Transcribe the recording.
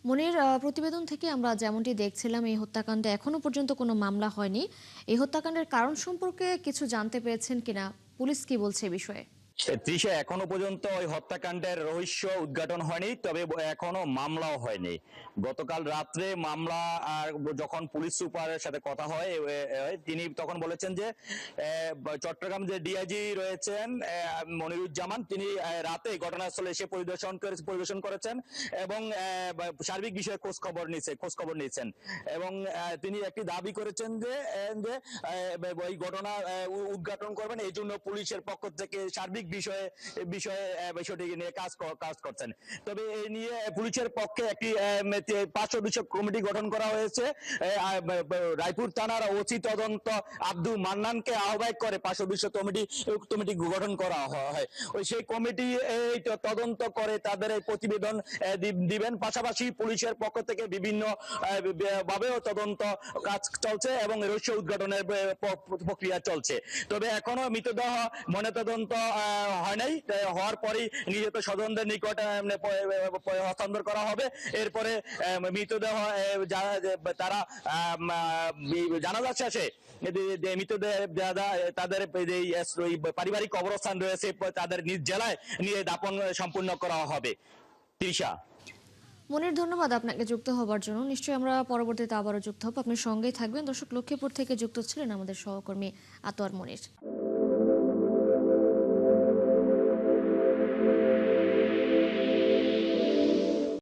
মনির, প্রতিবেদন থেকে আমরা যেমনটি দেখছিলাম এই হত্যাকাণ্ডে এখনো পর্যন্ত কোনো মামলা হয়নি। এই হত্যাকাণ্ডের কারণ সম্পর্কে কিছু জানতে পেরেছেন কিনা? পুলিশ কি বলছে এ বিষয়ে? তৃষা, এখনো পর্যন্ত ওই হত্যাকাণ্ডের রহস্য উদ্ঘাটন হয়নি, তবে এখনো মামলাও হয়নি। গতকাল রাত্রে মামলা আর যখন পুলিশ সুপারের সাথে কথা হয়, তিনি তখন বলেছেন যে চট্টগ্রাম যে ডিআইজি রয়েছেন মনিরুজ্জামান, তিনি রাতে ঘটনাস্থলে এসে পরিদর্শন করেছেন এবং সার্বিক বিষয়ে খোঁজ খবর নিয়েছেন এবং তিনি একটি দাবি করেছেন যে ওই ঘটনা উদ্ঘাটন করবেন, এই জন্য পুলিশের পক্ষ থেকে সার্বিক বিষয়টি নিয়ে কাজ করছেন। তবে এই নিয়ে পুলিশের পক্ষে একটি 5 সদস্য কমিটি গঠন করা হয়েছে। রায়পুর থানার ওসি তদন্ত আব্দুল মান্নানকে আহ্বায়ক করে 5 সদস্য কমিটি গঠন করা হয়। সেই কমিটি এই তদন্ত করে তাদের এই প্রতিবেদন দিবেন। পাশাপাশি পুলিশের পক্ষ থেকে বিভিন্ন ভাবেও তদন্ত কাজ চলছে এবং রহস্য উদ্ঘাটনের প্রক্রিয়া চলছে। তবে এখনো মৃতদেহ ময়নাতদন্ত হয় নাই, হওয়ার পরই নিহত স্বজনদের নিকট হস্তান্তর করা হবে। এরপরে মৃতদেহ তারা জানাজা শেষে মৃতদেহ তাদের পারিবারিক কবরস্থান রয়েছে, তাদের নিজ জেলায় নিয়ে দাপন সম্পূর্ণ করা হবে। তৃষা। মনির, ধন্যবাদ আপনাকে যুক্ত হবার জন্য। নিশ্চয়ই আমরা পরবর্তীতে আবারও যুক্ত হব। আপনি সঙ্গেই থাকবেন। দর্শক, লক্ষ্মীপুর থেকে যুক্ত ছিলেন আমাদের সহকর্মী আতোয়ার মনির।